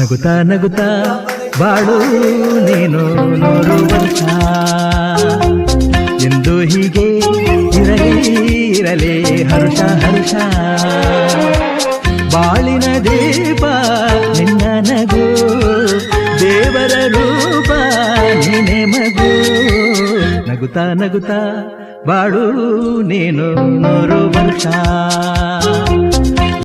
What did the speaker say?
ನಗುತ್ತಾ ನಗುತ್ತಾ ಬಾಳು ನೀನು 100 ವರ್ಷ ಎಂದು ಹೀಗೆ ಇರಲಿ ಇರಲಿ ಹರುಷ ಹರುಷ ಬಾಳಿನ ದೀಪ ನಿನ್ನ ನಗು ದೇವರ ರೂಪ ನೀನೆ ಮಗು ನಗುತ್ತಾ ನಗುತ್ತಾ ಬಾಳು ನೀನು 100 ವರ್ಷ